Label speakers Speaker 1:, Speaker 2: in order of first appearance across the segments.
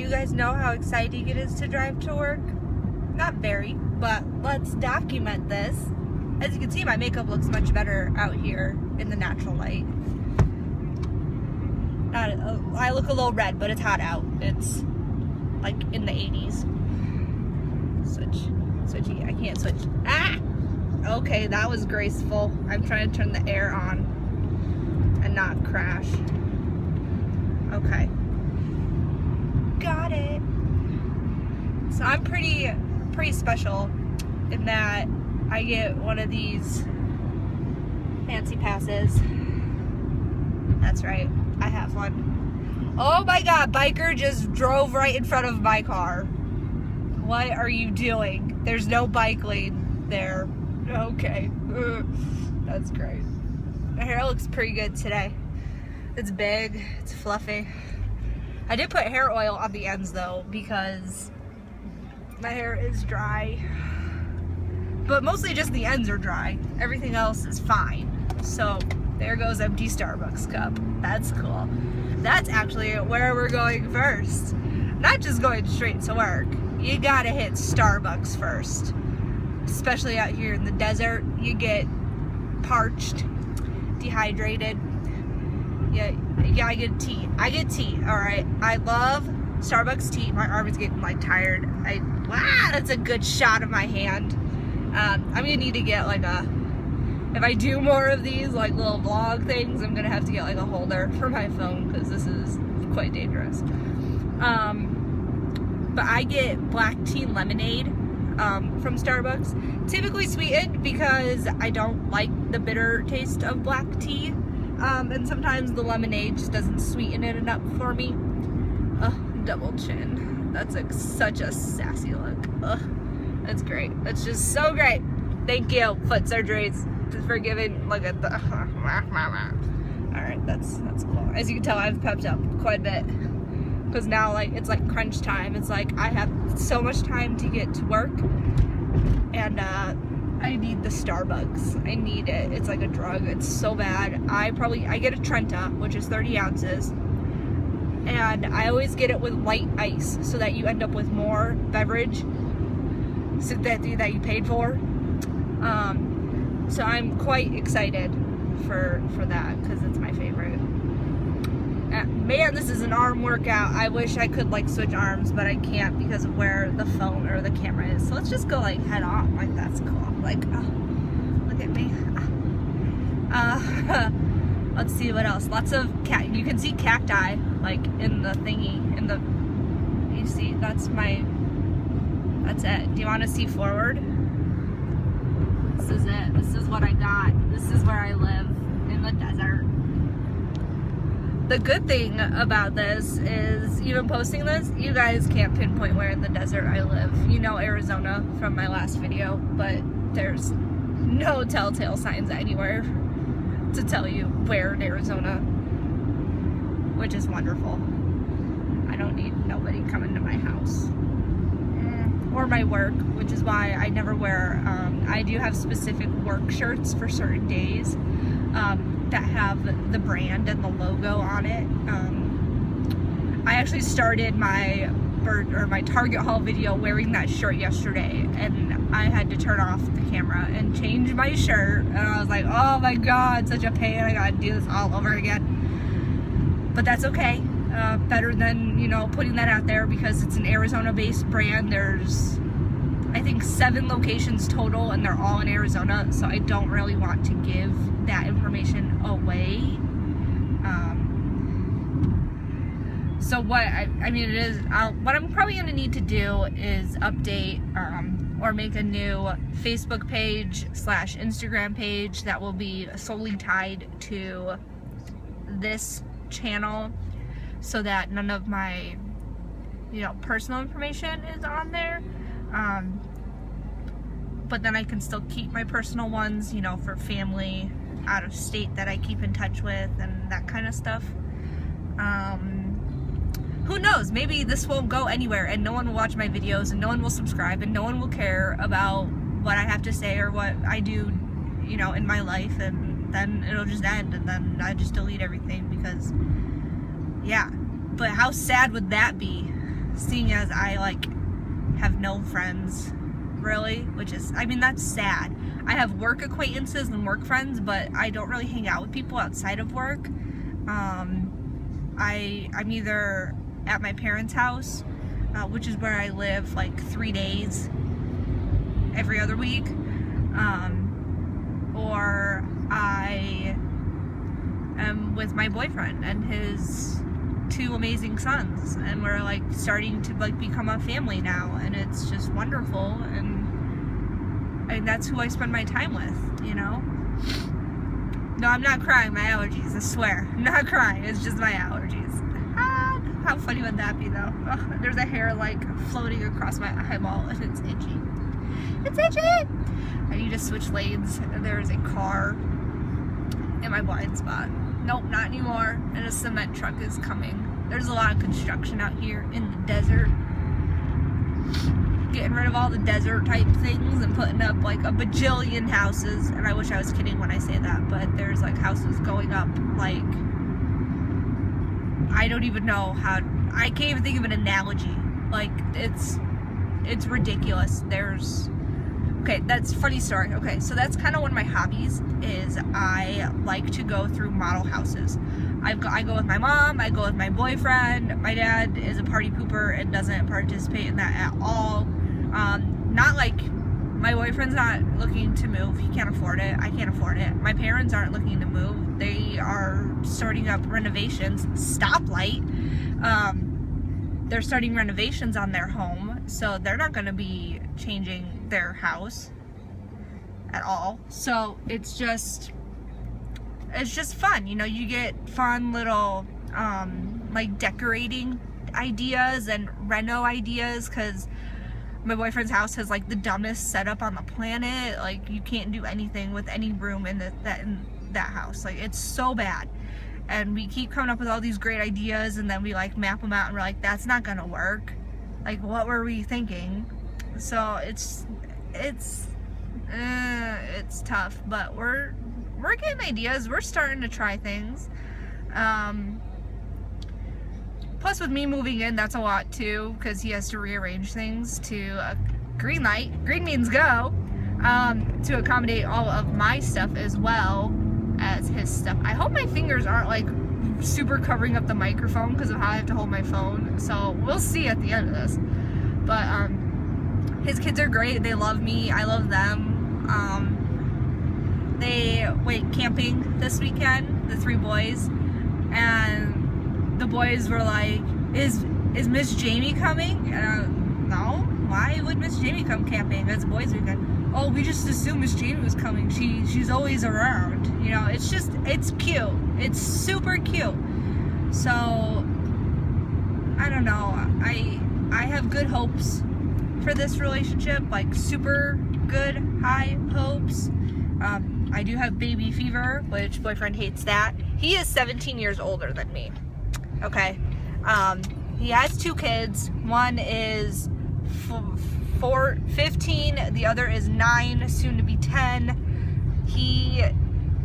Speaker 1: you guys know how exciting it is to drive to work? Not very, but let's document this. As you can see, my makeup looks much better out here in the natural light. I look a little red, but it's hot out. It's like in the 80s. Switchy, I can't switch. Ah! Okay, that was graceful. I'm trying to turn the air on and not crash. Okay. Got it. So I'm pretty special in that I get one of these fancy passes. That's right, I have one. Oh my god, biker just drove right in front of my car. What are you doing? There's no bike lane there. Okay. That's great. My hair looks pretty good today. It's big, it's fluffy. I did put hair oil on the ends though because my hair is dry. But mostly just the ends are dry. Everything else is fine. So there goes empty Starbucks cup. That's cool. That's actually where we're going first. Not just going straight to work. You gotta hit Starbucks first. Especially out here in the desert. You get parched, dehydrated. Yeah, I get tea. I get tea, alright? I love Starbucks tea. My arm is getting like tired. Wow, that's a good shot of my hand. I'm gonna need to get like if I do more of these like little vlog things, I'm gonna have to get like a holder for my phone because this is quite dangerous. But I get black tea lemonade from Starbucks, typically sweetened because I don't like the bitter taste of black tea, and sometimes the lemonade just doesn't sweeten it enough for me. Ugh, double chin. That's like such a sassy look. Ugh. That's great. That's just so great. Thank you, foot surgeries, for giving. Look at the. All right, that's cool. As you can tell, I've pepped up quite a bit because now like it's like crunch time. It's like I have so much time to get to work, and I need the Starbucks. I need it. It's like a drug. It's so bad. I get a Trenta, which is 30 ounces, and I always get it with light ice so that you end up with more beverage that you paid for. So I'm quite excited for that because it's my favorite. Man, this is an arm workout. I wish I could like switch arms, but I can't because of where the phone or the camera is. So let's just go like head on. Like that's cool. Like, oh, look at me. Let's see what else. Lots of you can see cacti like in the thingy. You see, that's it. Do you want to see forward? This is it. This is what I got. This is where I live, in the desert. The good thing about this is, even posting this, you guys can't pinpoint where in the desert I live. You know Arizona from my last video, but there's no telltale signs anywhere to tell you where in Arizona, which is wonderful. I don't need nobody coming to my house. Or my work, which is why I never wear, I do have specific work shirts for certain days that have the brand and the logo on it. I actually started my Target haul video wearing that shirt yesterday, and I had to turn off the camera and change my shirt, and I was like, oh my god, such a pain, I gotta do this all over again. But that's okay. Better than, you know, putting that out there because it's an Arizona-based brand. There's, I think, 7 locations total, and they're all in Arizona, so I don't really want to give that information away. So what what I'm probably going to need to do is update or make a new Facebook page / Instagram page that will be solely tied to this channel, so that none of my, you know, personal information is on there. But then I can still keep my personal ones, you know, for family out of state that I keep in touch with and that kind of stuff. Who knows? Maybe this won't go anywhere and no one will watch my videos and no one will subscribe and no one will care about what I have to say or what I do, you know, in my life, and then it'll just end, and then I just delete everything because, yeah. But how sad would that be? seeing as I like have no friends really, which is, I mean, that's sad. I have work acquaintances and work friends, but I don't really hang out with people outside of work. I'm either at my parents' house, which is where I live like 3 days every other week, or I am with my boyfriend and his 2 amazing sons, and we're like starting to like become a family now, and it's just wonderful, and that's who I spend my time with, you know? No, I'm not crying, my allergies, I swear. I'm not crying, it's just my allergies. How funny would that be though? Ugh, there's a hair like floating across my eyeball and it's itchy. It's itchy! I need to switch lanes. There's a car in my blind spot. Nope, not anymore. And a cement truck is coming. There's a lot of construction out here in the desert. Getting rid of all the desert type things and putting up like a bajillion houses. And I wish I was kidding when I say that, but there's like houses going up like, I don't even know how, I can't even think of an analogy. Like, it's ridiculous. Okay, that's a funny story. Okay, so that's kind of one of my hobbies, is I like to go through model houses. I go with my mom, I go with my boyfriend. My dad is a party pooper and doesn't participate in that at all. Not like, my boyfriend's not looking to move. He can't afford it. I can't afford it. My parents aren't looking to move. They are starting up renovations. Stoplight. They're starting renovations on their home, so they're not going to be changing their house at all. So it's just fun, you know. You get fun little like decorating ideas and reno ideas, because my boyfriend's house has like the dumbest setup on the planet. Like, you can't do anything with any room in that house. Like, it's so bad. And we keep coming up with all these great ideas, and then we like map them out and we're like, that's not gonna work. Like, what were we thinking? So it's tough, but we're getting ideas. We're starting to try things. Plus with me moving in, that's a lot too, because he has to rearrange things to a green light. Green means go. To accommodate all of my stuff as well as his stuff. I hope my fingers aren't like super covering up the microphone because of how I have to hold my phone. So we'll see at the end of this. But his kids are great. They love me. I love them. They went camping this weekend, the 3 boys, and the boys were like, is Miss Jamie coming? And no, why would Miss Jamie come camping? It's boys weekend. Oh, we just assumed Miss Jamie was coming. She's always around. You know, it's cute. It's super cute. So, I don't know. I have good hopes for this relationship, like super good, high hopes. I do have baby fever, which boyfriend hates that. He is 17 years older than me. Okay. He has 2 kids. One is 15, the other is 9, soon to be 10. He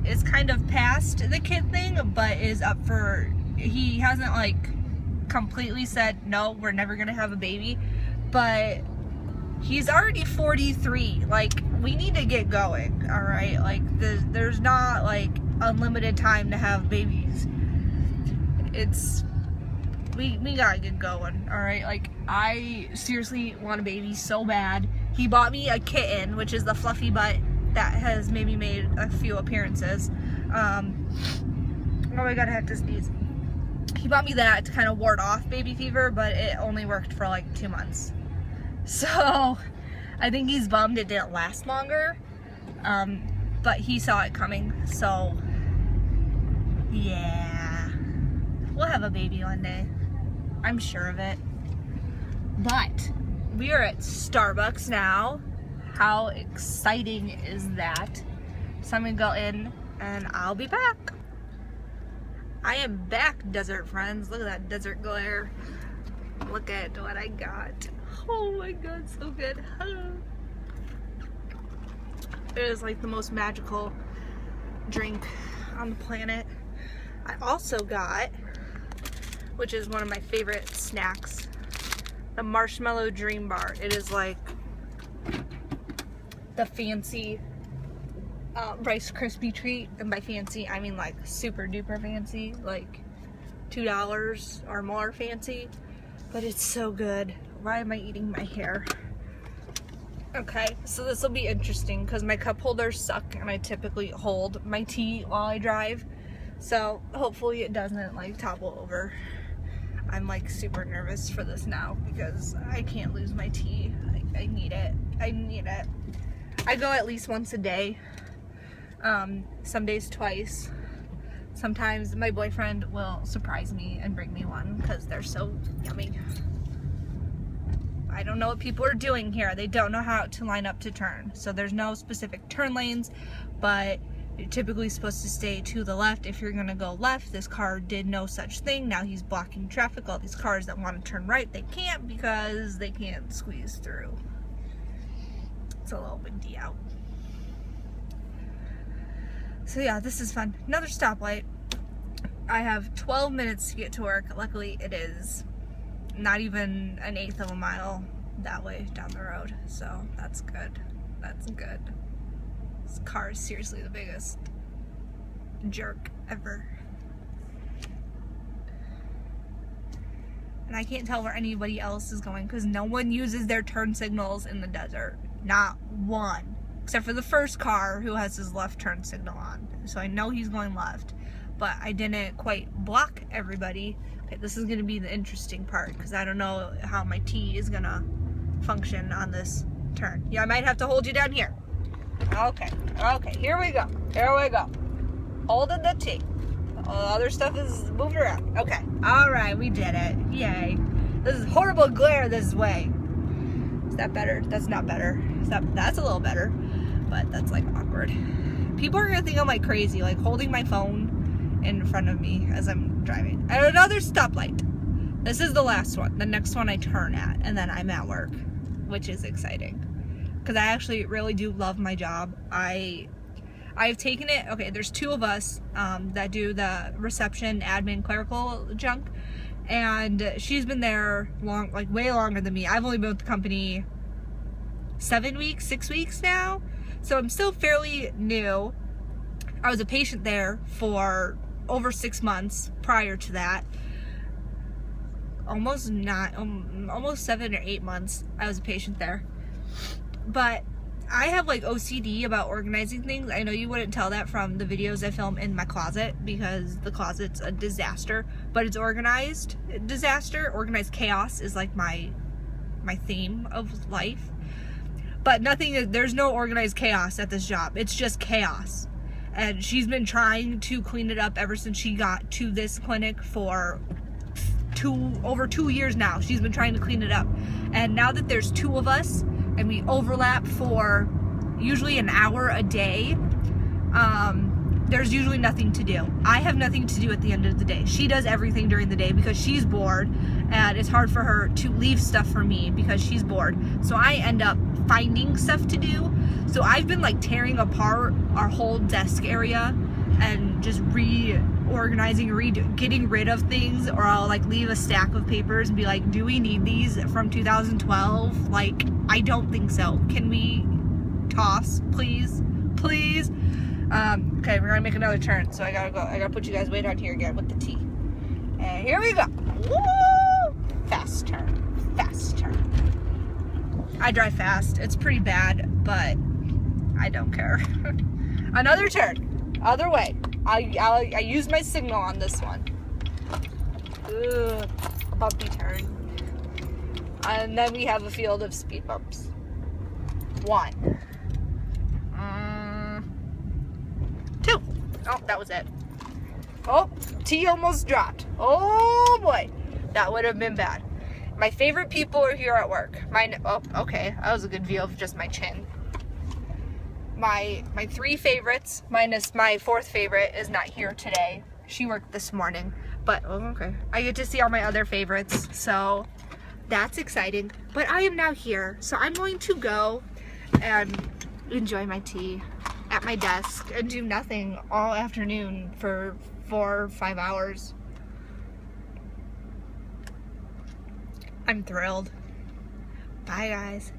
Speaker 1: is kind of past the kid thing, but is up for, he hasn't like completely said, no, we're never gonna have a baby, but he's already 43. Like, we need to get going, all right? Like, there's not like unlimited time to have babies. We gotta get going, all right? Like, I seriously want a baby so bad. He bought me a kitten, which is the fluffy butt that has maybe made a few appearances. Oh my god, I have to sneeze. He bought me that to kind of ward off baby fever, but it only worked for like 2 months. So I think he's bummed it didn't last longer, but he saw it coming, so yeah, we'll have a baby one day. I'm sure of it. But we are at Starbucks now. How exciting is that? So I'm gonna go in and I'll be back. I am back, desert friends. Look at that desert glare. Look at what I got. Oh my god, so good. It is like the most magical drink on the planet. I also got, which is one of my favorite snacks, the Marshmallow Dream Bar. It is like the fancy Rice Krispie treat, and by fancy I mean like super duper fancy, like $2 or more fancy, but it's so good. Why am I eating my hair? Okay, so this will be interesting because my cup holders suck and I typically hold my tea while I drive, so hopefully it doesn't like topple over. I'm like super nervous for this now because I can't lose my tea. I need it. I need it. I go at least once a day. Some days twice. Sometimes my boyfriend will surprise me and bring me one because they're so yummy. I don't know what people are doing here. They don't know how to line up to turn. So there's no specific turn lanes, but you're typically supposed to stay to the left if you're gonna go left. This car did no such thing. Now he's blocking traffic. All these cars that want to turn right, they can't because they can't squeeze through. It's a little big D out. So yeah, this is fun. Another stoplight. I have 12 minutes to get to work. Luckily it is not even an eighth of a mile that way down the road. So that's good. That's good. This car is seriously the biggest jerk ever. And I can't tell where anybody else is going because no one uses their turn signals in the desert. Not one. Except for the first car who has his left turn signal on. So I know he's going left. But I didn't quite block everybody. Okay, this is going to be the interesting part because I don't know how my T is going to function on this turn. Yeah, I might have to hold you down here. Okay, okay, here we go. Here we go. Holding the T. All the other stuff is moving around. Okay, alright, we did it. Yay. This is horrible glare this way. Is that better? That's not better. That's a little better, but that's like awkward. People are gonna think I'm like crazy, like holding my phone in front of me as I'm driving. And another stoplight. This is the last one. The next one I turn at, and then I'm at work, which is exciting. Because I actually really do love my job. I've taken it, okay, there's two of us that do the reception, admin, clerical junk. And she's been there long, like way longer than me. I've only been with the company 7 weeks, 6 weeks now. So I'm still fairly new. I was a patient there for over 6 months prior to that. Almost 7 or 8 months I was a patient there. But I have like OCD about organizing things. I know you wouldn't tell that from the videos I film in my closet because the closet's a disaster, but it's organized disaster. Organized chaos is like my theme of life. But there's no organized chaos at this job. It's just chaos. And she's been trying to clean it up ever since she got to this clinic for over 2 years now. She's been trying to clean it up. And now that there's two of us, and we overlap for usually an hour a day, there's usually nothing to do. I have nothing to do at the end of the day. She does everything during the day because she's bored, and it's hard for her to leave stuff for me because she's bored. So I end up finding stuff to do. So I've been like tearing apart our whole desk area and just reorganizing, getting rid of things, or I'll like leave a stack of papers and be like, do we need these from 2012? Like, I don't think so. Can we toss, please? Please? Okay, we're gonna make another turn, so I gotta go. I gotta put you guys way down here again with the T. And here we go. Woo! Fast turn. Fast turn. I drive fast. It's pretty bad, but I don't care. Another turn. Other way. I use my signal on this one. Ugh, bumpy turn. And then we have a field of speed bumps. 1. 2. Oh, that was it. Oh, T almost dropped. Oh boy, that would have been bad. My favorite people are here at work. Oh, okay, that was a good view of just my chin. My 3 favorites, minus my 4th favorite, is not here today. She worked this morning, but oh, okay. I get to see all my other favorites, so that's exciting. But I am now here, so I'm going to go and enjoy my tea at my desk and do nothing all afternoon for 4 or 5 hours. I'm thrilled. Bye, guys.